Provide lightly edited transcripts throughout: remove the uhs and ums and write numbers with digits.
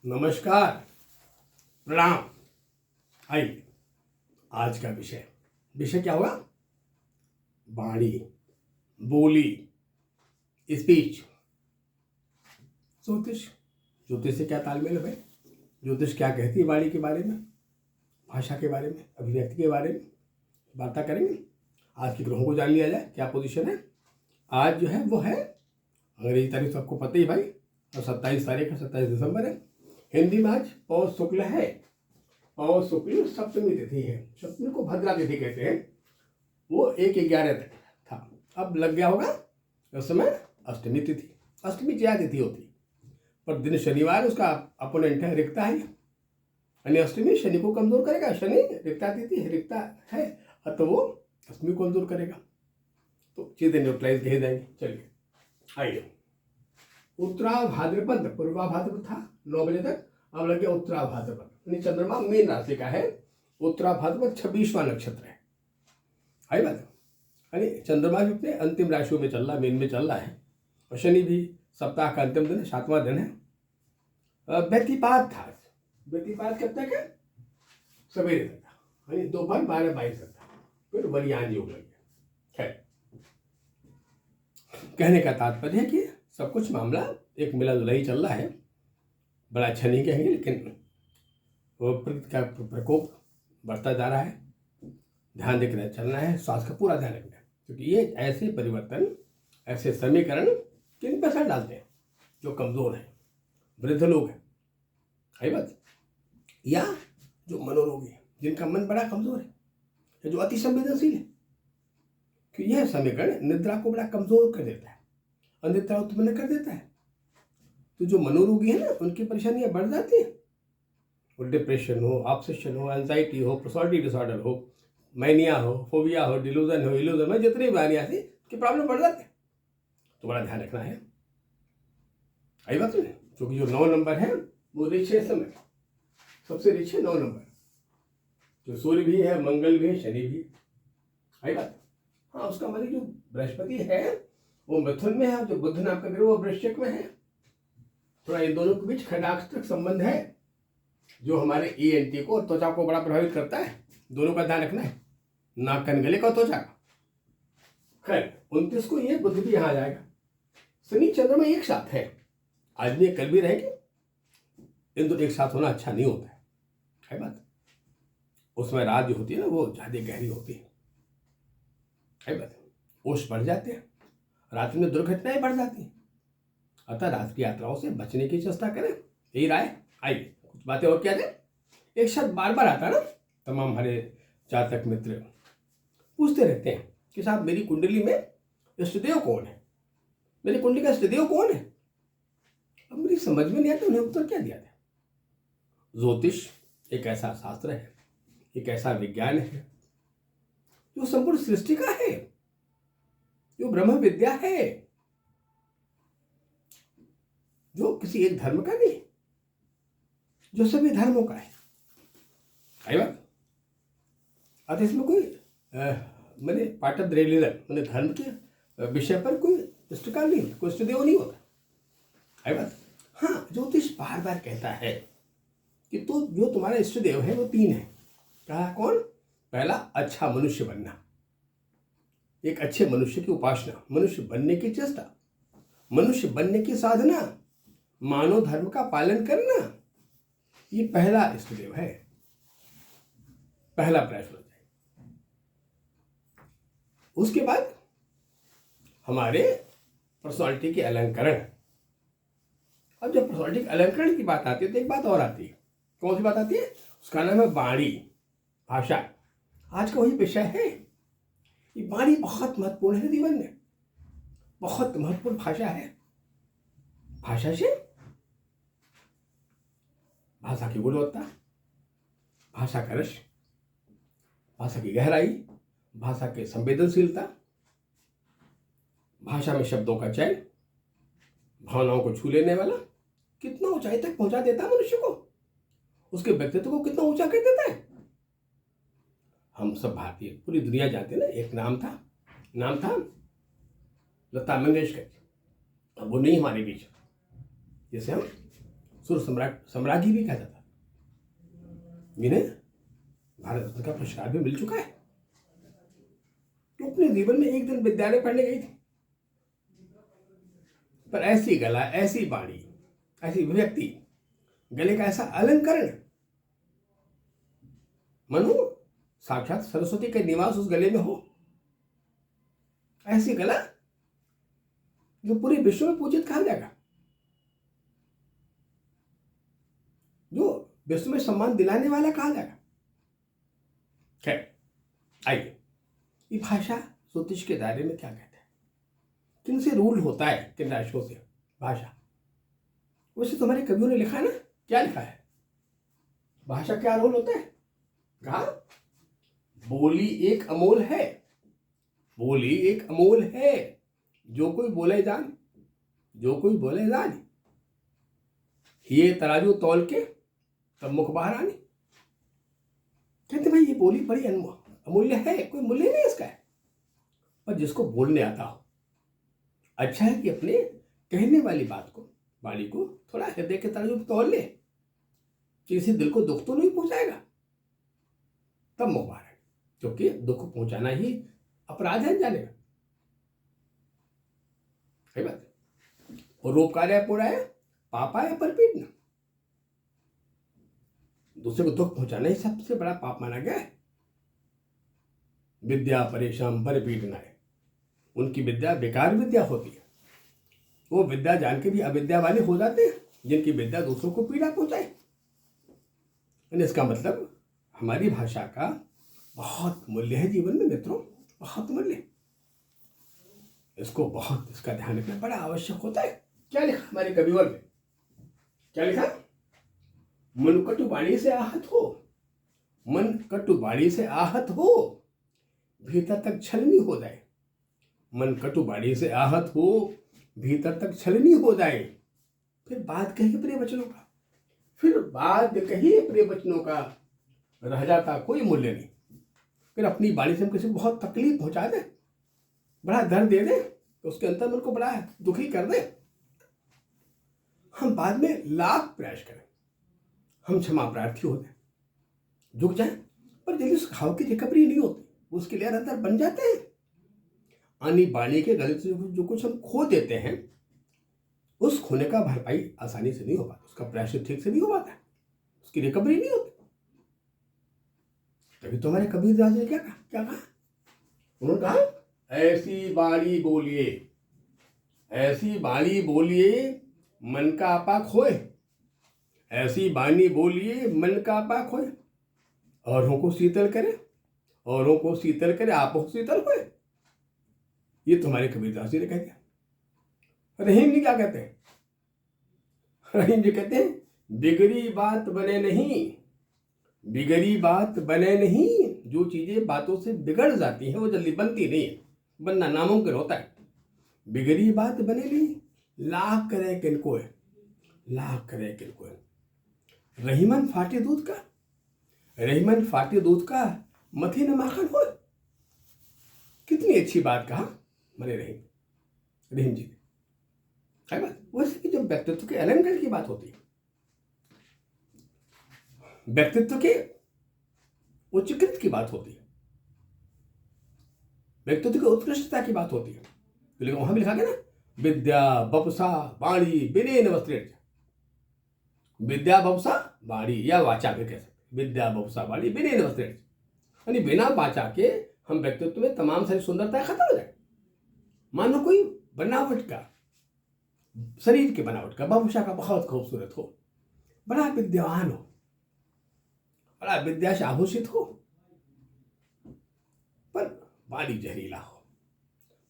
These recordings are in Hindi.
नमस्कार, प्रणाम। आइए, आज का विषय क्या होगा? वाणी, बोली, स्पीच। ज्योतिष से क्या तालमेल है भाई? ज्योतिष क्या कहती है वाणी के बारे में, भाषा के बारे में, अभिव्यक्ति के बारे में वार्ता करेंगे। आज के ग्रहों को जान लिया जाए, क्या पोजीशन है। आज जो है वो है अंग्रेजी तारीख, सबको पता ही भाई, और 27 तारीख है, 27 दिसंबर है। हिंदी में आज पौष शुक्ल है। पौष शुक्ल सप्तमी तिथि है। सप्तमी को भद्रा तिथि कहते हैं। वो 1-11 तक था, अब लग गया होगा उस समय अष्टमी तिथि। अष्टमी जया तिथि होती, पर दिन शनिवार उसका अपोनेंट है, रिक्ता है। यानी अष्टमी शनि को कमजोर करेगा। शनि रिक्ता तिथि है, रिक्ता है, तो वो अष्टमी को कमजोर करेगा, तो चीजें न्यूट्रलाइज कही जाएंगी। चलिए आइए, उत्तरा भाद्रपद, पूर्वा भाद्रपद था 9 बजे तक, अब लग गया उत्तरा भाद्रपद। यानी चंद्रमा मीन राशि का है। उत्तरा भाद्रपद 26वां नक्षत्र है। आई बात, यानी चंद्रमा भी अपने अंतिम राशियों में चल रहा है, मीन में चल रहा है, और शनि भी सप्ताह का अंतिम दिन है, 7वां दिन है। व्यतिपात था। व्यतिपात कब तक है? सवेरे तक था, यानी दोपहर 12-22 तक था, फिर वरियान योग लग गया। खैर, कहने का तात्पर्य है कि सब कुछ मामला एक मिला जुला ही चल रहा है। बड़ा अच्छा नहीं कहेंगे, लेकिन वो प्रकृति का प्रकोप बढ़ता जा रहा है। ध्यान देकर चलना है, स्वास्थ्य का पूरा ध्यान रखना है, क्योंकि ये ऐसे परिवर्तन, ऐसे समीकरण किन पर असर डालते हैं? जो कमजोर हैं, वृद्ध लोग हैं, है बात, या जो मनोरोगी है, जिनका मन बड़ा कमजोर है, या जो अति संवेदनशील है। कि यह समीकरण निद्रा को बड़ा कमजोर कर देता है, अनिद्रा उत्पन्न कर देता है। तो जो मनोरोगी है ना, उनकी परेशानियां बढ़ जाती हैं। वो डिप्रेशन हो, ऑब्सेशन हो, एंजाइटी हो, पर्सनालिटी डिसऑर्डर हो, मैनिया हो, फोबिया हो, डिलूजन हो, इल्यूजन हो, जितनी बीमारियां थी कि प्रॉब्लम बढ़ जाते हैं। तो बड़ा ध्यान रखना है। आई बात नहीं, क्योंकि जो 9 नंबर है वो रिच है समय, सबसे रिच है 9 नंबर। जो सूर्य भी है, मंगल भी है, शनि भी है। आई बात। हाँ, उसका मतलब जो बृहस्पति है वो मिथुन में है, जो बुध नाम का ग्रह वो वृश्चिक में है। थोड़ा इन दोनों के बीच खंडाक्षरक संबंध है, जो हमारे ENT को और त्वचा को बड़ा प्रभावित करता है। दोनों का ध्यान रखना है, नाक कान गले का, त्वचा का। खैर, 29 को ये बुध भी यहाँ आ जाएगा। शनि चंद्रमा एक साथ है, आज भी कल भी रहेंगे। इन दोनों एक साथ होना अच्छा नहीं होता है बात। उसमें रात जो होती है ना, वो ज्यादा गहरी होती है बात। ओष बढ़ जाते हैं, रात्रि में दुर्घटनाएं बढ़ जाती हैं। अतः रात की यात्राओं से बचने की चेष्टा करें, यही राय। आइए, कुछ बातें और क्या दें। एक शब्द बार बार आता है ना, तमाम हमारे जातक मित्र पूछते रहते हैं कि साहब मेरी कुंडली में इष्टदेव कौन है, मेरी कुंडली का इष्टदेव कौन है। अब मेरी समझ में नहीं आता उन्हें उत्तर क्या दिया जाए। ज्योतिष एक ऐसा शास्त्र है, एक ऐसा विज्ञान है जो संपूर्ण सृष्टि का है, जो ब्रह्म विद्या है, जो किसी एक धर्म का नहीं, जो सभी धर्मों का है। आई बात। अतः इसमें कोई मैंने पार्ट ऑफ रिलीजन, मैंने धर्म के विषय पर कोई इष्टकाल नहीं होता, कोई इष्टदेव नहीं होता। आई बात। हाँ, ज्योतिष बार बार कहता है कि तो जो तुम्हारा इष्टदेव है वो 3 है। कहा कौन? पहला, अच्छा मनुष्य बनना, एक अच्छे मनुष्य की उपासना, मनुष्य बनने की चेष्टा, मनुष्य बनने की साधना, मानव धर्म का पालन करना, ये पहला इष्टदेव है, पहला प्रयास होता है। उसके बाद हमारे पर्सनालिटी के अलंकरण। अब जब पर्सनालिटी के अलंकरण की बात आती है तो एक बात और आती है। कौन सी बात आती है? उसका नाम है वाणी, भाषा। आज का वही विषय है। ये वाणी बहुत महत्वपूर्ण है जीवन में, बहुत महत्वपूर्ण भाषा है। भाषा से भाषा की गुणवत्ता, भाषा का रस, भाषा की गहराई, भाषा की संवेदनशीलता, भाषा में शब्दों का चयन, भावनाओं को छू लेने वाला, कितना ऊंचाई तक पहुंचा देता है मनुष्य को, उसके व्यक्तित्व को कितना ऊंचा कर देता है। हम सब भारतीय, पूरी दुनिया जानते हैं ना, एक नाम था लता मंगेशकर। अब वो नहीं हमारे बीच, जिसे हम सुर सम्राज्ञी भी कहा जाता, जिन्हें भारत रत्न का पुरस्कार भी मिल चुका है। तो अपने जीवन में एक दिन विद्यालय पढ़ने गई थी, पर ऐसी गला, ऐसी वाणी, ऐसी व्यक्ति, गले का ऐसा अलंकरण, मनो साक्षात सरस्वती का निवास उस गले में हो। ऐसी गला जो पूरे विश्व में पूजित कहा जाएगा, जो विश्व में सम्मान दिलाने वाला कहा जाएगा। खैर, आइए, ये भाषा ज्योतिष के दायरे में क्या कहते हैं, किन से रूल होता है, किन राशियों से भाषा। वैसे तुम्हारे कवियों ने लिखा है ना, क्या लिखा है, भाषा क्या रोल होता है। कहा, बोली एक अमोल है, बोली एक अमोल है, जो कोई बोले जान, जो कोई बोले जान, ये तराजू तौल के तब मुख बाहर आने। कहते भाई ये बोली बड़ी अमूल्य है, कोई मूल्य नहीं इसका है, पर जिसको बोलने आता हो, अच्छा है कि अपने कहने वाली बात को, वाणी को थोड़ा हृदय के तराजू तौल ले, किसी दिल को दुख तो नहीं पहुंचाएगा, तब मुख बाहर आए, क्योंकि दुख पहुंचाना ही अपराध है जाने का। सही बात है। और रोपकार्य पुराय पापा या परपीड़ना, दूसरे को दुख पहुंचाना ही सबसे बड़ा पाप माना गया है। विद्या परेशान परपीड़ना है, उनकी विद्या बेकार विद्या होती है, वो विद्या जान के भी अविद्या वाले हो जाते हैं, जिनकी विद्या दूसरों को पीड़ा पहुंचाए। इसका मतलब हमारी भाषा का बहुत मूल्य है जीवन में मित्रों, बहुत मूल्य। इसको बहुत, इसका ध्यान रखना बड़ा आवश्यक होता है। क्या लिखा हमारे कविवर में, क्या लिखा, मन कटु वाणी से आहत हो, मन कटु वाणी से आहत हो, भीतर तक छलनी हो जाए। मन कटु वाणी से आहत हो, भीतर तक छलनी हो जाए। फिर बात कही प्रिय वचनों का, फिर बात कही प्रिय वचनों का, रह जाता कोई मूल्य नहीं। फिर अपनी वाणी से हम किसी को बहुत तकलीफ पहुंचा दे, बड़ा दर्द दे दे, तो उसके अंतर मन को बड़ा दुखी कर दे, हम बाद में लाख प्रयास करें, हम क्षमा प्रार्थी होते, झुक जाए, पर जल्दी उस घाव की रिकवरी नहीं होती, उसके लिए अंदर बन जाते हैं। आनी बाणी के गले से जो कुछ हम खो देते हैं, उस खोने का भरपाई आसानी से नहीं हो पाता, उसका प्रयास ठीक से नहीं हो पाता, उसकी रिकवरी नहीं होती। तभी तो हमारे कबीरदास ने क्या कहा, उन्होंने कहा, ऐसी बाणी बोलिए, ऐसी बाणी बोलिए मन का आपा खोए, ऐसी बाणी बोलिए मन का आपा खोए, औरों को शीतल करे, औरों को शीतल करे, आप शीतल होए। ये तुम्हारे कबीरदास जी ने कह दिया। रहीम जी क्या कहते हैं, रहीम जी कहते हैं, बिगड़ी बात बने नहीं, बिगड़ी बात बने नहीं, जो चीजें बातों से बिगड़ जाती हैं वो जल्दी बनती नहीं है, बनना नामुमकिन होता है। बिगड़ी बात बने नहीं, लाख करे किनको है, लाख करे किनको है। रहीमन फाटे दूध का, रहीमन फाटे दूध का, मथे न माखन हो। कितनी अच्छी बात कहा मरे रहीम जी ने। बात वैसे कि जब व्यक्तित्व के अलंकरण की बात होती है, व्यक्तित्व के उच्चकृत की बात होती है, व्यक्तित्व की उत्कृष्टता की बात होती है, तो वहां भी लिखा गया ना, विद्या बपसा वाणी बिनेन वस्त्रेण, विद्या बपसा वाणी या वाचा भी कह सकते, विद्या बपसा वाणी बिनेन वस्त्रेण, यानी बिना वाचा के हम व्यक्तित्व में तमाम सारी सुंदरता खत्म हो जाए। मानो कोई बनावट का, शरीर की बनावट का, बपसा का बहुत खूबसूरत हो, बड़ा विद्यावान हो, बड़ा विद्या से आभूषित हो, पर वाणी जहरीला हो,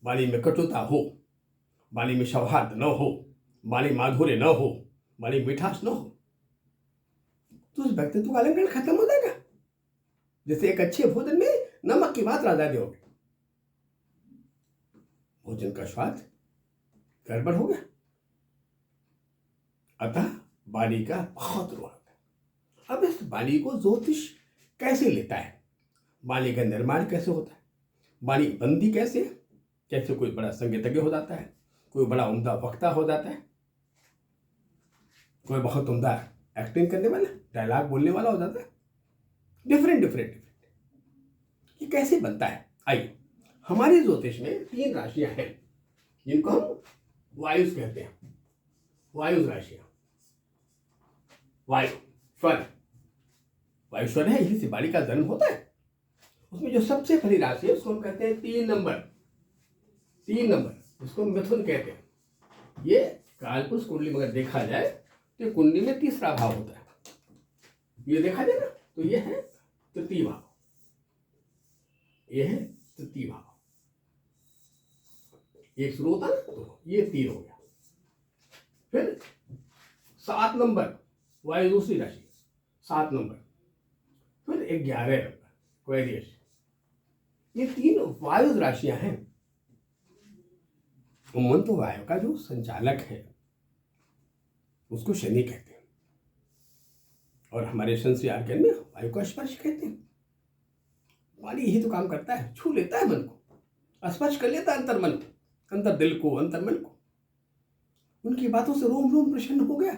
वाणी में कटुता हो, वाणी में सौहार्द न हो, वाणी माधुर्य न हो, वाणी मिठास न हो, तो उस व्यक्तित्व का अलंकरण खत्म हो जाएगा। जैसे एक अच्छे भोजन में नमक की मात्रा ज्यादा होगी, भोजन का स्वाद गड़बड़ हो गया। अतः वाणी का बहुत रोल होता है। अब इस वाणी को ज्योतिष कैसे लेता है, वाणी का निर्माण कैसे होता है, वाणी बनती कैसे, कैसे कोई बड़ा संगीतज्ञ हो जाता है, कोई बड़ा उम्दा वक्ता हो जाता है, कोई बहुत उम्दा एक्टिंग करने वाला, डायलॉग बोलने वाला हो जाता है। Different different different. ये कैसे बनता है? आइए, हमारे ज्योतिष में 3 राशियां हैं जिनको हम वायुस कहते हैं। वायुस राशियां, वायु स्वर, वायु स्वर है, यही से बाड़ी का जन्म होता है। उसमें जो सबसे पहली राशि है उसको हम कहते हैं 3 नंबर। 3 नंबर उसको मिथुन कहते हैं। ये कालपुरुष कुंडली में अगर देखा जाए तो कुंडली में तीसरा भाव होता है। ये देखा जाए ना तो ये है तृतीय भाव, ये है तृतीय भाव। एक शुरू होता है तो ये 3 हो गया। फिर 7 नंबर वायु दूसरी राशि, 7 नंबर। फिर 11 नंबर क्वेरियस। ये 3 वायु राशियां हैं। मन तो वायु का जो संचालक है उसको शनि कहते हैं, और हमारे संस्कार में वायु का स्पर्श कहते हैं। वाणी यही तो काम करता है, छू लेता है मन को, स्पर्श कर लेता है अंतर मन को, अंतर दिल को, अंतर मन को। उनकी बातों से रोम रोम प्रसन्न हो गया।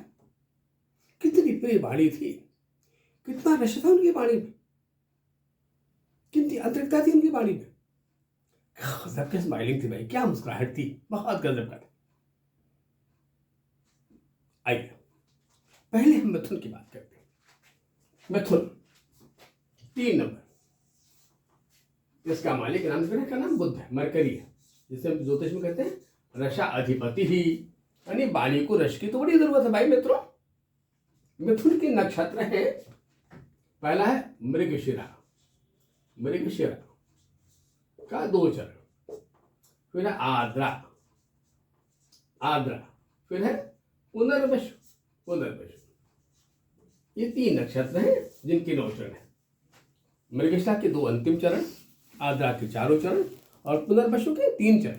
कितनी प्रिय वाणी थी, कितना रस था उनकी वाणी में, कितनी अंतरिकता थी उनकी वाणी में। गजब की स्माइलिंग थी भाई, क्या मुस्कुराहट थी, बहुत गजब का था। आइए पहले हम मिथुन की बात करते हैं। मिथुन 3 नंबर, इसका मालिक नाम ग्रह का नाम बुध है, मरकरी है, जिसे हम ज्योतिष में कहते हैं रसा अधिपति ही। यानी वाणी को रस की तो बड़ी जरूरत है भाई मित्रों। मिथुन के नक्षत्र है, पहला है मृगशिरा, मृगशिरा का 2 चरण। फिर है आर्द्रा, आर्द्रा। फिर है पुनर्वसु, पुनर्वसु। ये 3 नक्षत्र हैं जिनके 9 चरण है। मृगशिरा के 2 अंतिम चरण, आर्द्रा के 4 चरण और पुनर्वसु के 3 चरण।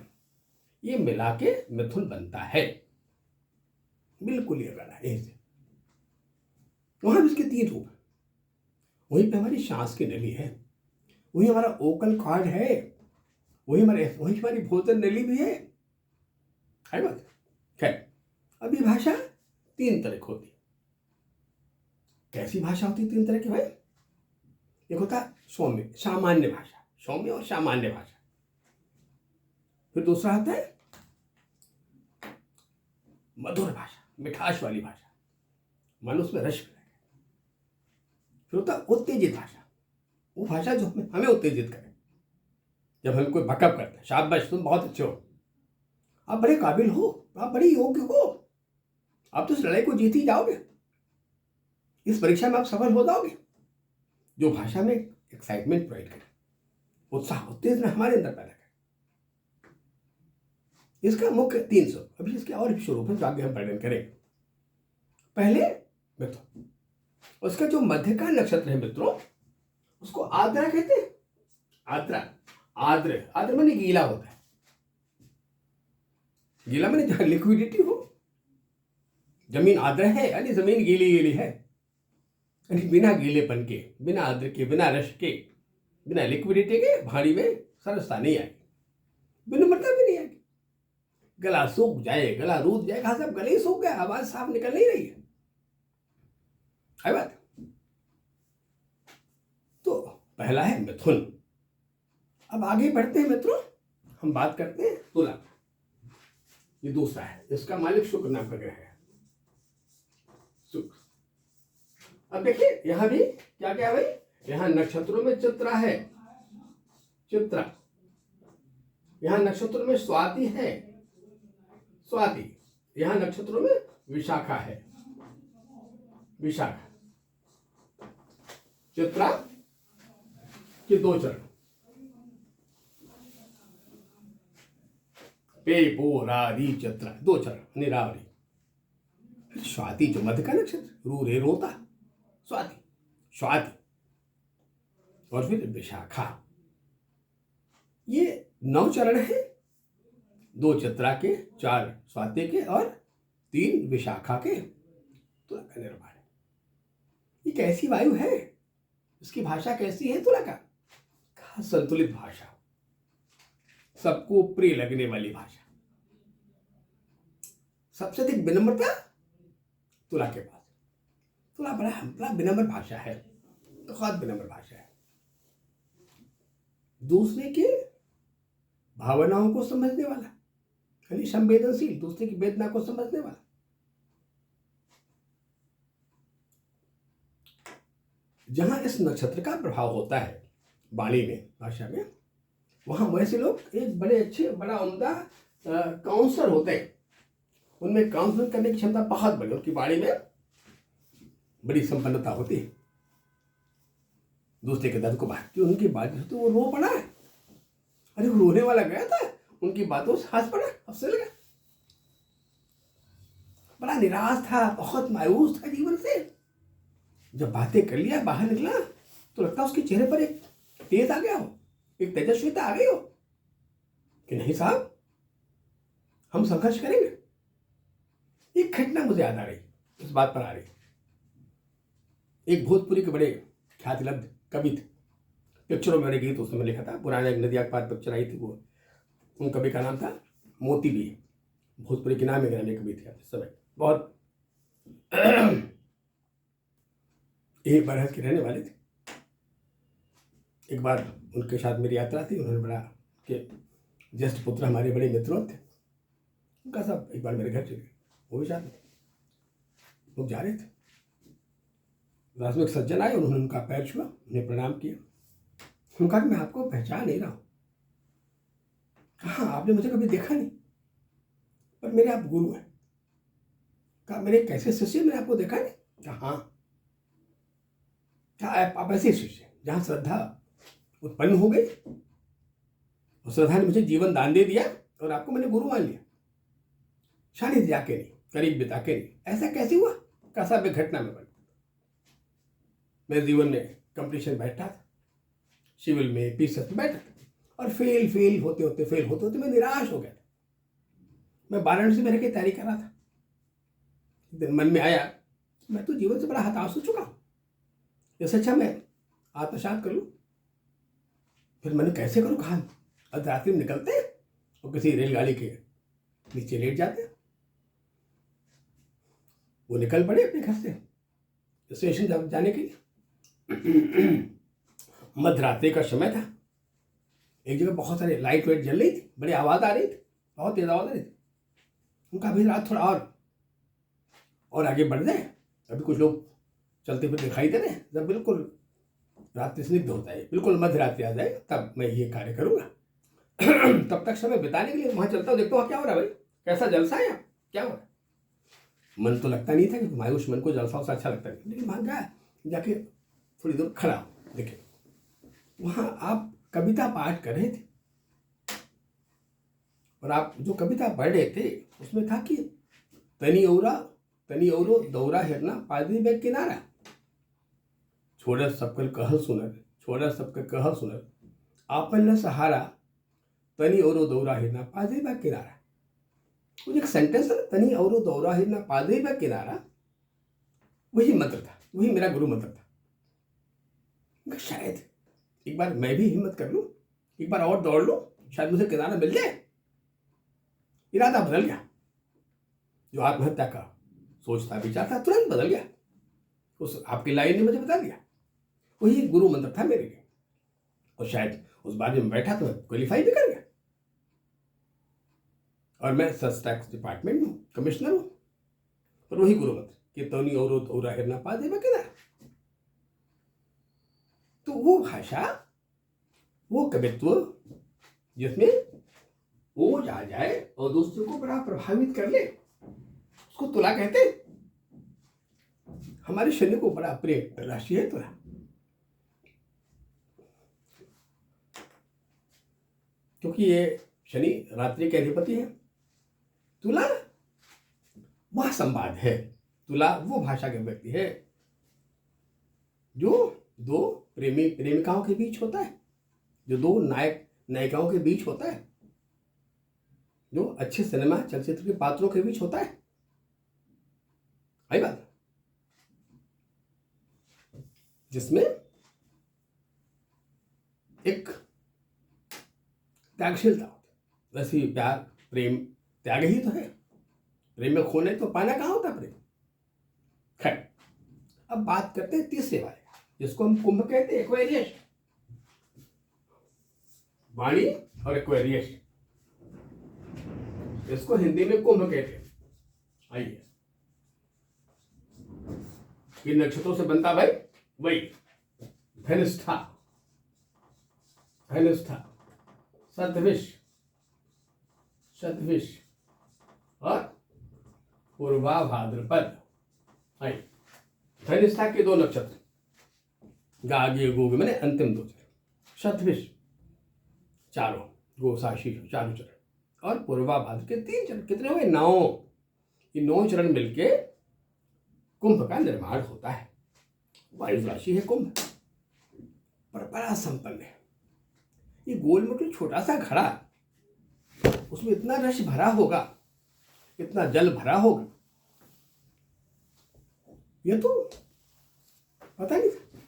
ये मिला के मिथुन बनता है। बिल्कुल ये बना है। वहां भी इसके 3 रूप है। वहीं पे हमारी सांस की नली है, वहीं हमारा ओकल कॉर्ड है, वहीं हमारी भोजन नली भी है बात। खैर, अभी भाषा 3 तरह की होती है। कैसी भाषा होती है 3 तरह की भाई? एक होता है सौम्य, सामान्य भाषा, सौम्य और सामान्य भाषा। फिर दूसरा आता है मधुर भाषा, मिठास वाली भाषा, मन उसमें रस मिला। फिर होता है उत्तेजित भाषा, वो भाषा जो हमें उत्तेजित करे। जब हम कोई बकअप करते हैं, शाबाश तुम बहुत अच्छे हो, आप बड़े काबिल हो, आप बड़े योग्य हो, आप तो इस लड़ाई को जीत ही जाओगे, इस परीक्षा में आप सफल हो जाओगे। जो भाषा में एक्साइटमेंट प्रोवाइड करे, उत्साह, उत्तेजना हमारे अंदर पैदा करे। इसका मुख्य 3 स्वरूप, अभी इसके और भी स्वरूप है जो आगे हम वर्णन करेंगे। पहले मिथुन, उसका जो मध्य का नक्षत्र है मित्रों, उसको आर्द्रा कहते हैं। आर्द्रा, आर्द्र, आर्द्र माने गीला होता है। गीला माने जहां लिक्विडिटी हो। जमीन आर्द्र है यानी जमीन गीली गीली है, यानी बिना गीलेपन के, बिना आर्द्र के, बिना रस के, बिना लिक्विडिटी के वाणी में सरसता नहीं आएगी, विनम्रता भी नहीं आएगी। गला सूख जाए, गला रूठ जाए, कहा साहब गले ही सूख गया, आवाज साफ निकल नहीं रही है बात। तो पहला है मिथुन। अब आगे बढ़ते हैं मित्रों, हम बात करते हैं तुला। ये दूसरा है, इसका मालिक शुक्र नाम का ग्रह है, शुक्र। अब देखिए यहां भी क्या क्या है भाई, यहां नक्षत्रों में चित्रा है, चित्रा। यहां नक्षत्रों में स्वाति है, स्वाति। यहां नक्षत्रों में विशाखा है, विशाखा। चित्रा के 2 चरण, पे पो री चित्रा, 2 चरण निरावरी। स्वाति जो मध्य का नक्षत्र, रू रे रोता, स्वाति, स्वाति। और फिर विशाखा। ये 9 चरण है, 2 चित्रा के, 4 स्वाति के और 3 विशाखा के। तुला का निर्माण है। ये कैसी वायु है, इसकी भाषा कैसी है तुला का? संतुलित भाषा, सबको प्रिय लगने वाली भाषा, सबसे अधिक विनम्रता, तुला के पास। तुला बड़ा विनम्र भाषा है, बहुत विनम्र भाषा है, दूसरे के भावनाओं को समझने वाला, यानी संवेदनशील, दूसरे की वेदना को समझने वाला। जहां इस नक्षत्र का प्रभाव होता है वाणी में, भाषा में, वहां वैसे लोग एक बड़े अच्छे, बड़ा उम्दा काउंसलर होते हैं। उनमें काउंसलिंग करने की क्षमता बहुत बड़ी, उनकी वाणी में बड़ी संपन्नता होती है। दूसरे के दर्द को बांटती, उनकी बात तो वो रो पड़ा है। अरे वो रोने वाला गया था, उनकी बातों से हंस पड़ा, हंसने लगा। बड़ा निराश था, बहुत मायूस था जीवन से। जब बातें कर लिया, बाहर निकला, तो लगता उसके चेहरे पर एक तेज आ गया हो, एक तेजस्विता आ गई हो कि नहीं साहब, हम संघर्ष करेंगे। एक घटना मुझे याद आ रही, इस बात पर आ रही। एक भोजपुरी के बड़े ख्यातिलब्ध कवि थे, पिक्चरों में मैंने गीत उस समय लिखा था, पुराना एक नदिया के पार पिक्चर आई थी, वो उन कवि का नाम था मोती भी, भोजपुरी के नाम ग्रामीण कवि थे इस समय, बहुत एक बरस के रहने वाले थे। एक बार उनके साथ मेरी यात्रा थी, उन्होंने बड़ा के ज्येष्ठ पुत्र हमारे बड़े मित्रों थे, उनका सब एक बार मेरे घर चले, वो भी साथ थे, लोग जा रहे थे। रात में एक सज्जन आए, उन्होंने उनका पैर छुआ, उन्हें प्रणाम किया। उन्होंने कहा कि मैं आपको पहचान नहीं रहा हूँ। कहा आपने मुझे कभी देखा नहीं, पर मेरे आप गुरु हैं। कहा मेरे कैसे शिष्य, मैंने आपको देखा नहीं। कहा हाँ। क्या आप ऐसे शिष्य जहाँ श्रद्धा उत्पन्न हो गई, और श्रद्धा ने मुझे जीवन दान दे दिया, और आपको मैंने गुरु मान लिया, शादी जाके नहीं, करीब बिता के नहीं। ऐसा कैसे हुआ? कैसा भी घटना में बनी। मेरे जीवन में कंपटीशन बैठा था, सिविल में, पीसीएस में बैठा था, और फेल होते होते मैं निराश हो गया था। मैं वाराणसी में रह के तैयारी कर रहा था। मन में आया, मैं तो जीवन से बड़ा हताश हो चुका हूँ, इससे अच्छा मैं आत्मसात कर लूँ। फिर मैंने कैसे करूँ, कहा अर्धरात्रि में निकलते और किसी रेलगाड़ी के नीचे लेट जाते। वो निकल पड़े अपने घर से स्टेशन जाने के लिए। मध्यरात्रि का समय था, एक जगह बहुत सारे लाइट वाइट जल रही थी, बड़ी आवाज़ आ रही थी, बहुत तेज आवाज़ आ रही थी। उनका अभी रात थोड़ा और आगे बढ़ जाए, अभी कुछ लोग चलते फिर दिखाई दे रहे हैं। जब बिल्कुल रात्रि स्निग्ध होता है, बिल्कुल मध्य रात्रि आ जाए, तब मैं ये कार्य करूँगा। तब तक समय बिताने के लिए वहाँ चलता हूँ, देखता हूँ क्या हो रहा है भाई, कैसा जलसा है यहाँ, क्या हो रहा है। मन तो लगता नहीं था, कि मायूस मन को जलसा उससे अच्छा लगता नहीं, लेकिन वहाँ गया, जाके थोड़ी दूर खड़ा हो, देखे वहाँ आप कविता पाठ कर रहे थे, और आप जो कविता पढ़ रहे थे उसमें था कि तनी औरो दौरा हिरना पादरी में किनारा, छोड़ सबकर कहल सुनर आपन न सहारा, तनी औरो दौरा हिरना पादरी में किनारा। वो एक सेंटेंस है, तनी औरो दौरा हिरना पादरी में किनारा, वही मंत्र था, वही मेरा गुरु मंत्र था। शायद एक बार मैं भी हिम्मत कर लूं, एक बार और दौड़ लूं, शायद मुझे किनारा मिल जाए। इरादा बदल गया, जो आत्महत्या का सोच था, विचार था, तुरंत बदल गया। उस आपकी लाइन ने मुझे बता दिया, वही गुरु मंत्र था मेरे लिए। और शायद उस बार जब मैं बैठा तो मैं क्वालिफाई भी कर गया, और मैं सेल्स टैक्स डिपार्टमेंट में कमिश्नर हूँ। और वही गुरु मंत्र कि तनी औरो दौरा हिरना पादरी में किनारा। तो वो भाषा, वो कवित्व जिसमें ओज आ जाए और दूसरे को बड़ा प्रभावित कर ले, उसको तुला कहते हैं। हमारे शनि को बड़ा प्रिय राशि है तुला। क्योंकि ये शनि रात्रि के अधिपति है। तुला वह संवाद है, तुला वो भाषा के व्यक्ति है जो दो प्रेमी प्रेमिकाओं के बीच होता है, जो दो नायक नायिकाओं के बीच होता है, जो अच्छे सिनेमा चलचित्र के पात्रों के बीच होता है। आई बात, जिसमें एक त्यागशीलता होती है। वैसे ही प्यार प्रेम त्याग ही तो है। प्रेम में खोने तो पाना कहाँ होता प्रेम। खैर, अब बात करते हैं तीसरे वाले का, जिसको हम कुंभ कहते हैं, एक्वेरियस। वाणी और एक्वेरियस, इसको हिंदी में कुंभ कहते हैं। आइए, किन नक्षत्रों से बनता भाई? वही धनिष्ठा, धनिष्ठा, शतभिष, शतभिष और पूर्वा भाद्रपद। आइए, धनिष्ठा के 2 नक्षत्र, गागे गोगे मैंने अंतिम 2 चरण, शतभिष चारों, गोसा शीश चारों चरण, और पूर्वा भाद्र के 3 चरण। कितने हुए? 9। ये 9 चरण मिलके कुंभ का निर्माण होता है। वायु राशि है कुंभ, पर बड़ा संपन्न है। ये गोल में छोटा सा घड़ा, उसमें इतना रस भरा होगा, इतना जल भरा होगा, ये तो पता नहीं था।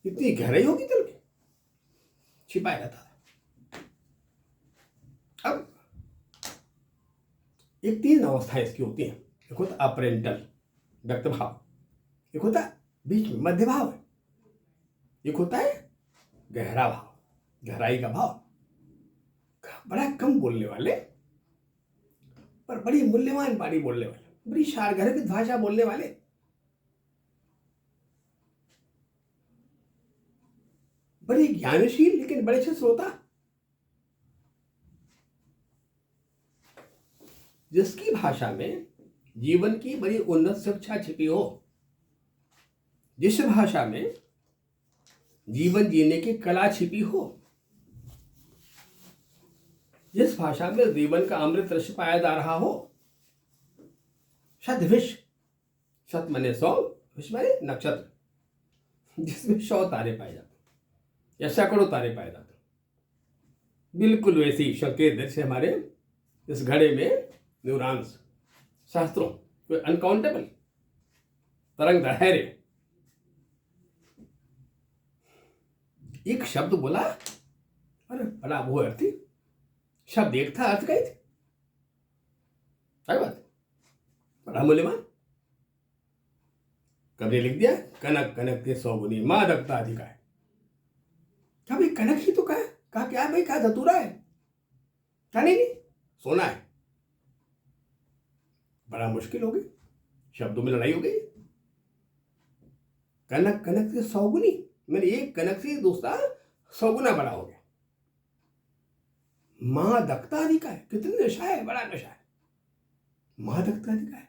इतनी गहराई होगी जल की, छिपाया रहता था। अब ये 3 अवस्थाएं इसकी होती हैं। एक होता अपरेंटल, व्यक्त भाव, एक होता है बीच में मध्य भाव, एक होता है गहरा भाव, गहराई का भाव। बड़ा कम बोलने वाले पर बड़ी मूल्यवान वाणी बोलने वाले, बड़ी सारगर्भित भाषा बोलने वाले, बड़े ज्ञानशील लेकिन बड़े अच्छे श्रोता, जिसकी भाषा में जीवन की बड़ी उन्नत शिक्षा छिपी हो, जिस भाषा में जीवन जीने की कला छिपी हो, जिस भाषा में जीवन का अमृत रस पाया जा रहा हो। शतभिष, शत मने 100, विष मने नक्षत्र, जिसमें 100 तारे पाए जाते या सैकड़ों तारे पाए जाते। बिल्कुल वैसी संकेत जैसे हमारे इस घड़े में न्यूरॉन्स, शास्त्रों कोई अनकाउंटेबल तरंग धैर्य। एक शब्द बोला, अरे बड़ा वो अर्थी शब्द, एक था अर्थ कही थी, बात बड़ा मूल्यवान। कभी लिख दिया कनक कनक के 100 गुनी मादकता अधिका है। क्या भाई कनक ही तो कहा क्या भाई, कहा धतूरा है, क्या नहीं, सोना है। बड़ा मुश्किल हो गई, शब्दों में लड़ाई हो गई। कनक कनक से 100 गुनी, मैंने एक कनक से दूसरा 100 गुना बड़ा हो गया। मादकता अधिका है, कितनी नशा है, बड़ा नशा है। मादकता अधिका है,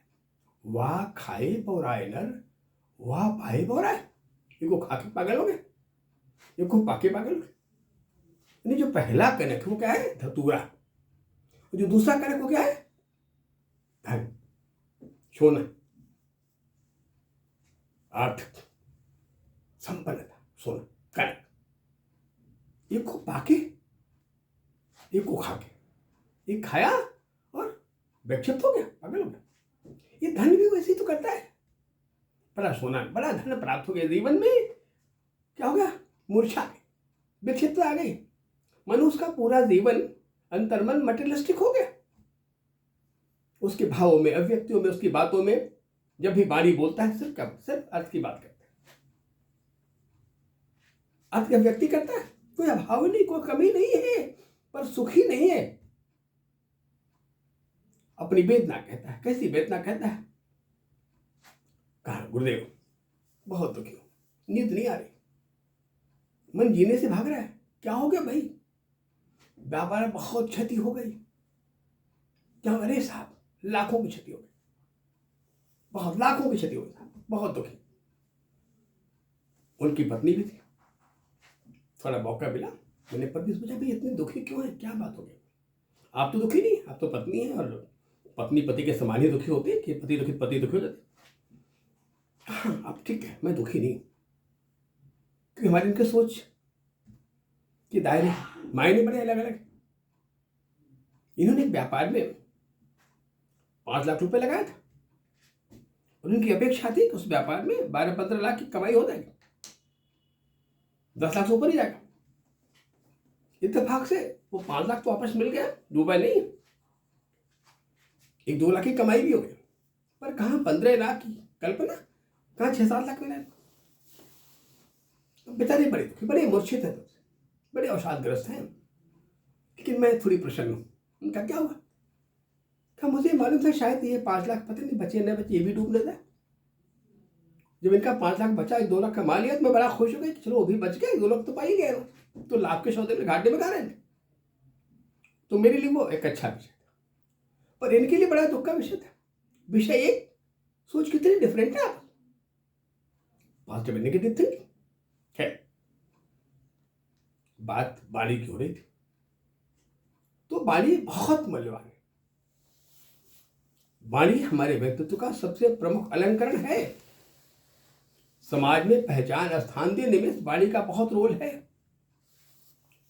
वाह खाए पौराए नर, वाह पाए पौराए। इनको खा के पागल हो गए, इनको पाके पागल हो गए। जो पहला कनक वो क्या है? धतूरा। जो दूसरा कनक वो क्या है? धन, सोना, आर्थिक संपन्नता, सोना, कनक। एक को पाके, एक को खा के, एक खाया और विक्षिप्त हो गया, पागल हो गया। ये धन भी वैसे ही तो करता है। बड़ा सोना, बड़ा धन प्राप्त हो गया, जीवन में क्या हो गया? मूर्छा, विक्षिप्तता आ गई। मनुष्य का पूरा जीवन अंतर्मन मटेरियलिस्टिक हो गया। उसके भावों में, अभिव्यक्तियों में, उसकी बातों में, जब भी वाणी बोलता है सिर्फ अर्थ की बात करता है, अर्थ की अभिव्यक्ति करता है। कोई अभाव नहीं, कोई कमी नहीं है, पर सुखी नहीं है। अपनी वेदना कहता है। कैसी वेदना कहता है? कहा गुरुदेव बहुत दुखी हूं, नींद नहीं आ रही, मन जीने से भाग रहा है। क्या हो गया भाई? व्यापार में बहुत क्षति हो गई। क्या? अरे साहब लाखों की क्षति हो गई, बहुत लाखों की क्षति हो गई साहब, बहुत दुखी। उनकी पत्नी भी थी, थोड़ा मौका मिला, मैंने पत्नी से पूछा भाई इतने दुखी क्यों है, क्या बात हो गई? आप तो दुखी नहीं, आप तो पत्नी है, और पत्नी पति के समान ही दुखी होती है कि पति दुखी पति दुखी हो जाती। हाँ अब ठीक है, मैं दुखी नहीं, क्योंकि हमारी इनके सोच के दायरे मायने बड़े अलग अलग। इन्होंने एक व्यापार में 5 लाख रुपए लगाया था, और उनकी अपेक्षा थी कि उस व्यापार में 12-15 लाख की कमाई हो जाएगी, 10 लाख से ऊपर ही जाएगा। इत्तेफाक से वो 5 लाख तो वापस मिल गया, डूबा नहीं, 1-2 लाख की कमाई भी हो गई। पर कहाँ 15 लाख की कल्पना, कहाँ 6-7 लाख में। तो बेचारे बड़े दुखी, बड़े मूर्छित हैं, बड़े अवसादग्रस्त हैं। लेकिन मैं थोड़ी प्रसन्न हूँ। उनका क्या हुआ? क्या मुझे मालूम था शायद ये 5 लाख पता नहीं बचे न बचे, ये भी डूब जाता। जब इनका 5 लाख बचा, 1-2 लाख कमा लिया, तो मैं बड़ा खुश हो गया कि चलो वो भी बच गए, 2 लाख तो पा ही गए, तो लाख के सौदे में घाटे में खा रहे हैं। तो मेरे लिए वो एक अच्छा विषय था, पर इनके लिए बड़ा दुख का विषय था। विषय एक, सोच कितनी डिफरेंट है आप, पॉजिटिव एंड नेगेटिव थिंकिंग। खैर, बात बाणी की हो रही थी, तो बाणी बहुत मूल्यवान है। बाणी हमारे व्यक्तित्व का सबसे प्रमुख अलंकरण है। समाज में पहचान स्थान देने में बाणी का बहुत रोल है।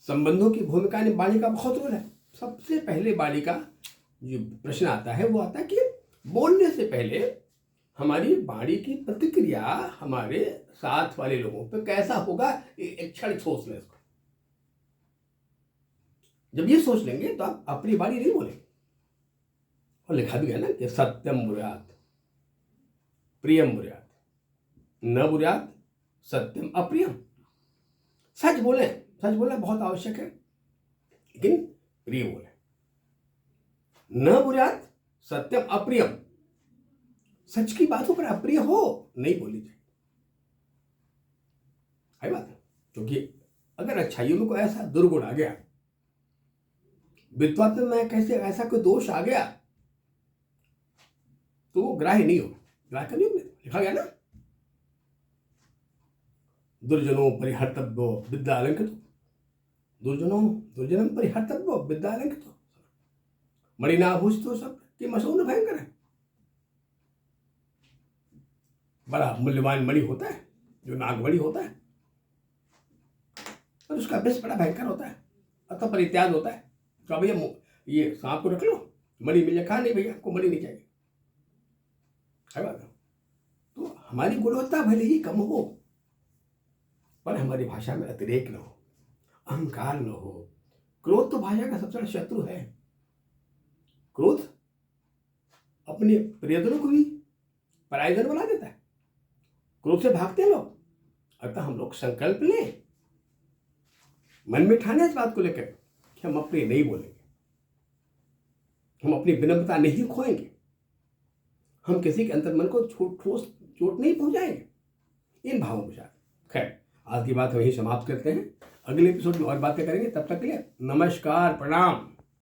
संबंधों की भूमिका में बाणी का बहुत रोल है। सबसे पहले बाणी का जो प्रश्न आता है वो आता है कि बोलने से पहले हमारी बाणी की प्रतिक्रिया हमारे साथ वाले लोगों पर कैसा होगा, एक क्षण सोच लें इसको। जब ये सोच लेंगे तो आप अपनी बाणी नहीं बोलेंगे। और लिखा भी है ना कि सत्यम ब्रूयात प्रियम ब्रूयात, न ब्रूयात सत्यम अप्रियम। सच बोले, सच बोलना बहुत आवश्यक है, लेकिन प्रिय बोले। न ब्रूयात सत्यम अप्रियम, सच की बातों पर अप्रिय हो नहीं बोली जाए, है बात। क्योंकि अगर अच्छाइयों में कोई ऐसा दुर्गुण आ गया, विद्वत में कैसे ऐसा कोई दोष आ गया, तो वो ग्राह्य नहीं होगा। ग्राह्य नहीं होगा, लिखा गया ना, दुर्जनों परिहर्तव्यो विद्या अलंकृतो, दुर्जनम परिहर्तव्यो विद्या अलंकृतो, मणिनाभूषितो सब कि मसून भयंकर है। बड़ा मूल्यवान मणि होता है जो नागमणि होता है, और उसका विष बड़ा भयंकर होता है, अतः परित्याग होता है। तो भैया ये सांप को रख लो, मणि मिल जाए, कहा नहीं भैया आपको मणि नहीं चाहिए, है बात। तो हमारी गुणवत्ता भले ही कम हो, पर हमारी भाषा में अतिरेक न हो, अहंकार न हो। क्रोध तो भाषा का सबसे बड़ा शत्रु है। क्रोध अपने प्रियजनों को भी परायजन बना देता है। क्रोध से भागते हैं लोग। अतः हम लोग संकल्प लें, मन में ठाने इस बात को लेकर कि हम अपने नहीं बोलेंगे, हम अपनी विनम्रता नहीं खोएंगे, हम किसी के अंतर्मन को ठोस चोट नहीं पहुंचाएंगे। इन भावों के साथ खैर आज की बात वहीं समाप्त करते हैं। अगले एपिसोड में और बातें करेंगे। तब तक के लिए नमस्कार, प्रणाम।